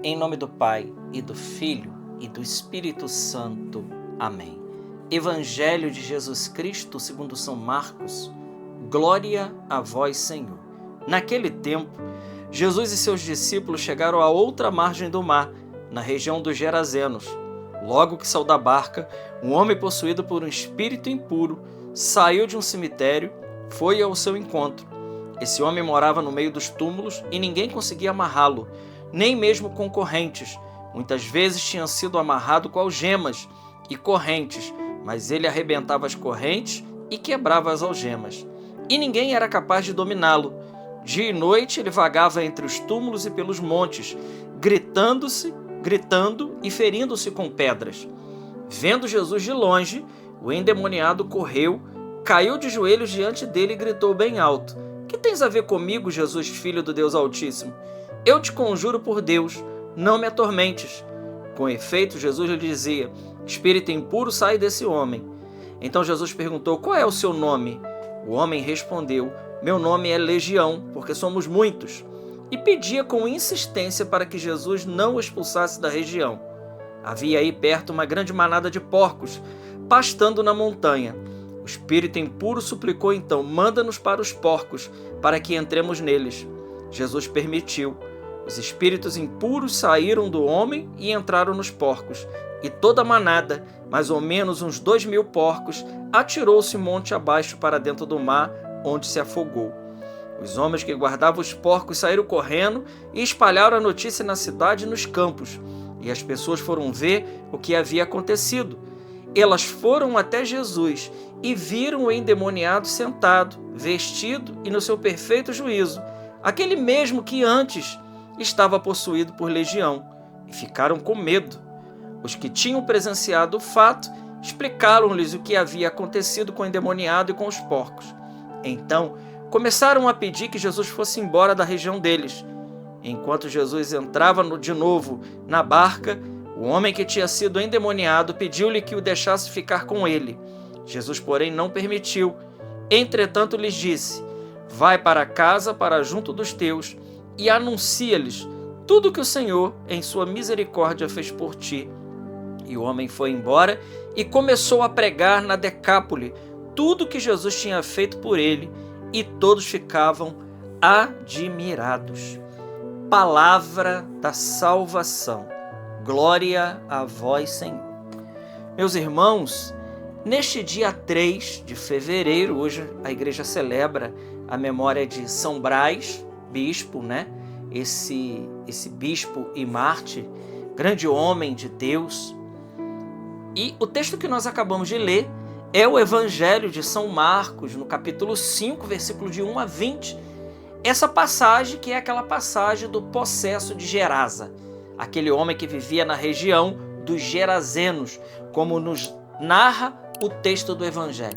Em nome do Pai, e do Filho, e do Espírito Santo. Amém. Evangelho de Jesus Cristo segundo São Marcos. Glória a vós, Senhor. Naquele tempo, Jesus e seus discípulos chegaram à outra margem do mar, na região dos Gerazenos. Logo que saiu da barca, um homem possuído por um espírito impuro saiu de um cemitério, foi ao seu encontro. Esse homem morava no meio dos túmulos e ninguém conseguia amarrá-lo, nem mesmo com correntes. Muitas vezes tinha sido amarrado com algemas e correntes, mas ele arrebentava as correntes e quebrava as algemas. E ninguém era capaz de dominá-lo. Dia e noite ele vagava entre os túmulos e pelos montes, gritando e ferindo-se com pedras. Vendo Jesus de longe, o endemoniado correu, caiu de joelhos diante dele e gritou bem alto: "Que tens a ver comigo, Jesus, filho do Deus Altíssimo? Eu te conjuro por Deus, não me atormentes." Com efeito, Jesus lhe dizia: "Espírito impuro, sai desse homem." Então Jesus perguntou: "Qual é o seu nome?" O homem respondeu: "Meu nome é Legião, porque somos muitos." E pedia com insistência para que Jesus não o expulsasse da região. Havia aí perto uma grande manada de porcos, pastando na montanha. O espírito impuro suplicou então: "Manda-nos para os porcos, para que entremos neles." Jesus permitiu. Os espíritos impuros saíram do homem e entraram nos porcos. E toda a manada, mais ou menos uns 2.000 porcos, atirou-se monte abaixo para dentro do mar, onde se afogou. Os homens que guardavam os porcos saíram correndo e espalharam a notícia na cidade e nos campos. E as pessoas foram ver o que havia acontecido. Elas foram até Jesus e viram o endemoniado sentado, vestido e no seu perfeito juízo, aquele mesmo que antes estava possuído por legião, e ficaram com medo. Os que tinham presenciado o fato explicaram-lhes o que havia acontecido com o endemoniado e com os porcos. Então começaram a pedir que Jesus fosse embora da região deles. Enquanto Jesus entrava de novo na barca, o homem que tinha sido endemoniado pediu-lhe que o deixasse ficar com ele. Jesus, porém, não permitiu. Entretanto, lhes disse: "Vai para casa, para junto dos teus, e anuncia-lhes tudo o que o Senhor, em sua misericórdia, fez por ti." E o homem foi embora e começou a pregar na Decápole tudo o que Jesus tinha feito por ele, e todos ficavam admirados. Palavra da salvação. Glória a vós, Senhor. Meus irmãos, neste dia 3 de fevereiro, hoje a igreja celebra a memória de São Brás, bispo, né? Esse bispo e Marte, grande homem de Deus. E o texto que nós acabamos de ler é o Evangelho de São Marcos, no capítulo 5, versículo de 1 a 20. Essa passagem que é aquela passagem do possesso de Gerasa, aquele homem que vivia na região dos Gerazenos, como nos narra o texto do Evangelho.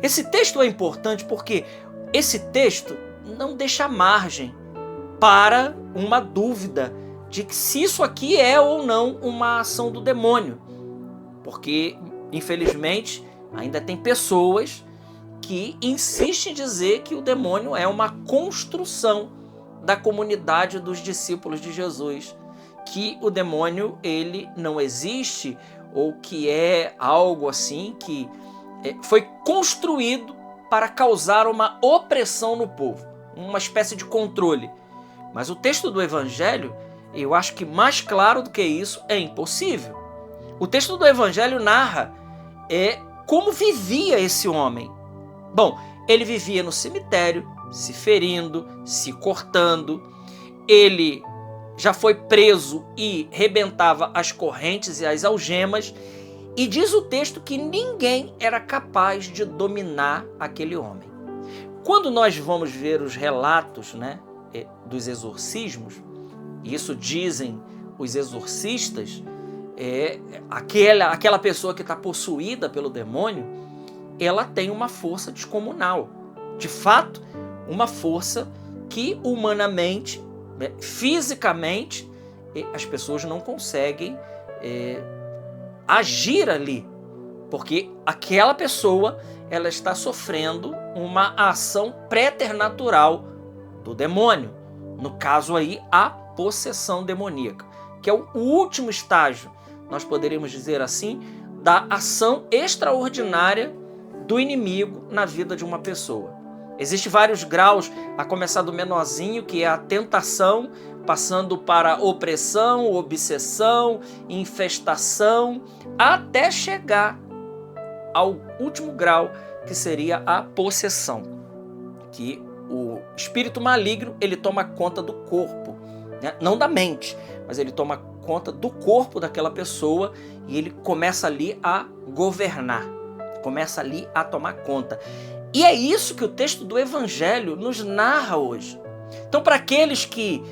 Esse texto é importante porque esse texto não deixa margem para uma dúvida de que se isso aqui é ou não uma ação do demônio. Porque, infelizmente, ainda tem pessoas que insistem em dizer que o demônio é uma construção da comunidade dos discípulos de Jesus, que o demônio ele não existe, ou que é algo assim que foi construído para causar uma opressão no povo, uma espécie de controle. Mas o texto do Evangelho, eu acho que mais claro do que isso é impossível. O texto do Evangelho narra como vivia esse homem. Bom, ele vivia no cemitério, se ferindo, se cortando. Ele já foi preso e rebentava as correntes e as algemas. E diz o texto que ninguém era capaz de dominar aquele homem. Quando nós vamos ver os relatos, né, dos exorcismos, isso dizem os exorcistas, aquela pessoa que está possuída pelo demônio, ela tem uma força descomunal. De fato, uma força que humanamente, fisicamente, as pessoas não conseguem agir ali. Porque aquela pessoa ela está sofrendo uma ação preternatural do demônio. No caso aí, a possessão demoníaca. que é o último estágio, nós poderíamos dizer assim, da ação extraordinária do inimigo na vida de uma pessoa. Existem vários graus, a começar do menorzinho, que é a tentação, passando para opressão, obsessão, infestação, até chegar ao último grau, que seria a possessão, que o espírito maligno ele toma conta do corpo, né? Não da mente, mas ele toma conta do corpo daquela pessoa e ele começa ali a governar, começa ali a tomar conta. E é isso que o texto do Evangelho nos narra hoje. Então, para aqueles que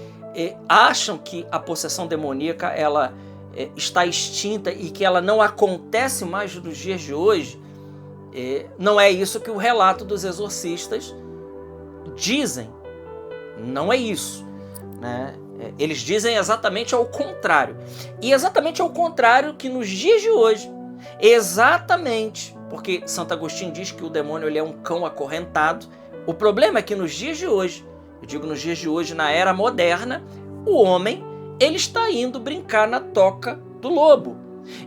acham que a possessão demoníaca ela está extinta e que ela não acontece mais nos dias de hoje, não é isso que o relato dos exorcistas dizem. Não é isso, né? Eles dizem exatamente ao contrário. E exatamente ao contrário que nos dias de hoje, exatamente, porque Santo Agostinho diz que o demônio ele é um cão acorrentado. O problema é que nos dias de hoje, eu digo nos dias de hoje, na era moderna, o homem ele está indo brincar na toca do lobo.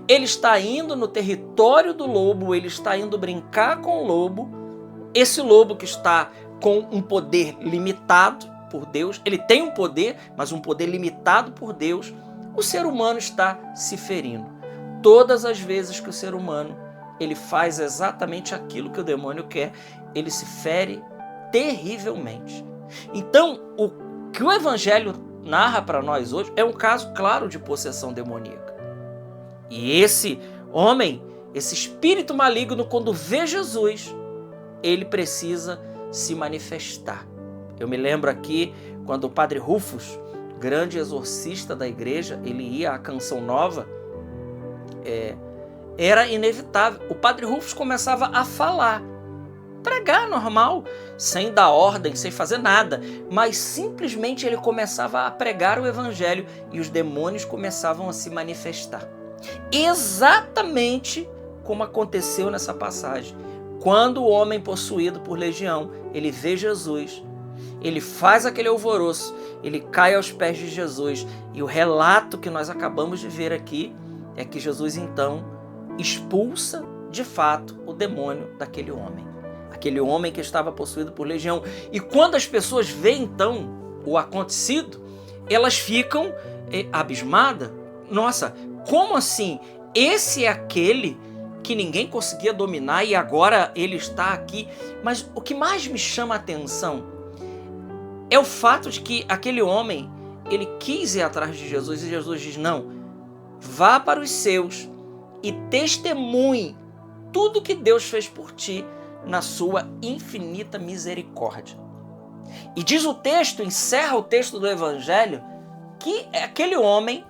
Ele está indo no território do lobo, ele está indo brincar com o lobo. Esse lobo que está com um poder limitado por Deus, ele tem um poder, mas um poder limitado por Deus, o ser humano está se ferindo. Todas as vezes que o ser humano ele faz exatamente aquilo que o demônio quer, ele se fere terrivelmente. Então, o que o Evangelho narra para nós hoje é um caso claro de possessão demoníaca. E esse homem, esse espírito maligno, quando vê Jesus, ele precisa se manifestar. Eu me lembro aqui quando o Padre Rufus, grande exorcista da igreja, ele ia à Canção Nova, era inevitável. O Padre Rufus começava a falar, pregar normal, sem dar ordem, sem fazer nada, mas simplesmente ele começava a pregar o Evangelho e os demônios começavam a se manifestar. Exatamente como aconteceu nessa passagem. Quando o homem possuído por legião, ele vê Jesus, ele faz aquele alvoroço, ele cai aos pés de Jesus, e o relato que nós acabamos de ver aqui é que Jesus então expulsa de fato o demônio daquele homem. Aquele homem que estava possuído por legião. E quando as pessoas veem então o acontecido, elas ficam abismadas. Nossa, como assim? Esse é aquele que ninguém conseguia dominar e agora ele está aqui. Mas o que mais me chama a atenção é o fato de que aquele homem, ele quis ir atrás de Jesus e Jesus diz, não, vá para os seus e testemunhe tudo que Deus fez por ti na sua infinita misericórdia. E diz o texto, encerra o texto do Evangelho, que aquele homem,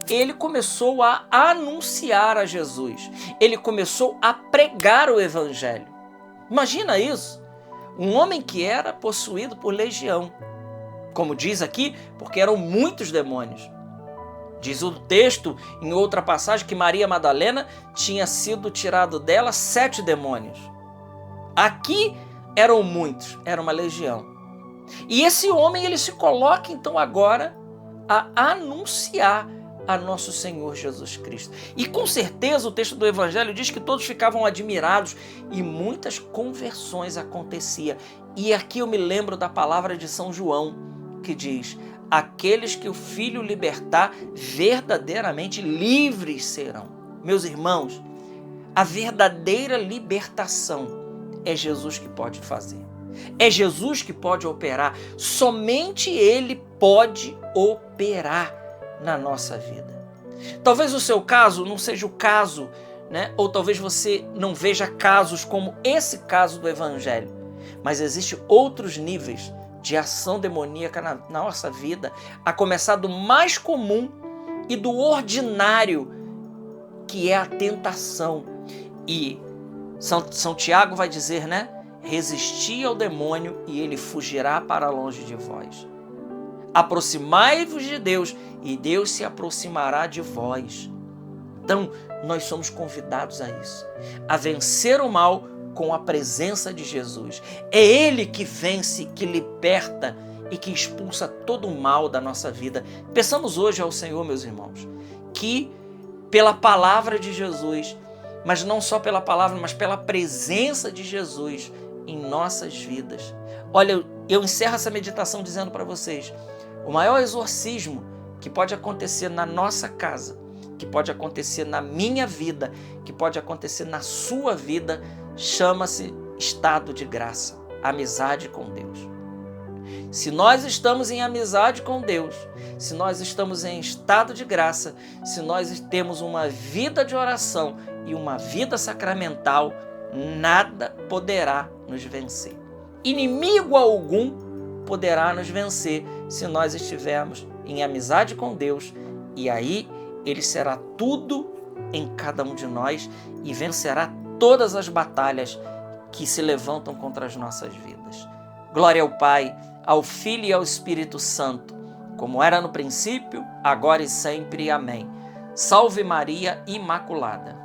ele começou a anunciar a Jesus. Ele começou a pregar o Evangelho. Imagina isso. Um homem que era possuído por legião. Como diz aqui, porque eram muitos demônios. Diz o texto, em outra passagem, que Maria Madalena tinha sido tirado dela 7 demônios. Aqui eram muitos, era uma legião. E esse homem, ele se coloca então agora a anunciar a nosso Senhor Jesus Cristo. E com certeza o texto do Evangelho diz que todos ficavam admirados e muitas conversões aconteciam. E aqui eu me lembro da palavra de São João, que diz, aqueles que o Filho libertar, verdadeiramente livres serão. Meus irmãos, a verdadeira libertação é Jesus que pode fazer. É Jesus que pode operar. Somente Ele pode operar na nossa vida. Talvez o seu caso não seja o caso, né? Ou talvez você não veja casos como esse caso do Evangelho. Mas existem outros níveis de ação demoníaca na nossa vida, a começar do mais comum e do ordinário, que é a tentação. E São Tiago vai dizer, né? Resisti ao demônio e ele fugirá para longe de vós. Aproximai-vos de Deus e Deus se aproximará de vós. Então, nós somos convidados a isso, a vencer o mal com a presença de Jesus. É Ele que vence, que liberta e que expulsa todo o mal da nossa vida. Peçamos hoje ao Senhor, meus irmãos, que pela palavra de Jesus, mas não só pela palavra, mas pela presença de Jesus em nossas vidas. Olha, eu encerro essa meditação dizendo para vocês, o maior exorcismo que pode acontecer na nossa casa, que pode acontecer na minha vida, que pode acontecer na sua vida, chama-se estado de graça, amizade com Deus. Se nós estamos em amizade com Deus, se nós estamos em estado de graça, se nós temos uma vida de oração e uma vida sacramental, nada poderá nos vencer. Inimigo algum poderá nos vencer se nós estivermos em amizade com Deus, e aí Ele será tudo em cada um de nós e vencerá todas as batalhas que se levantam contra as nossas vidas. Glória ao Pai, ao Filho e ao Espírito Santo, como era no princípio, agora e sempre. Amém. Salve Maria Imaculada.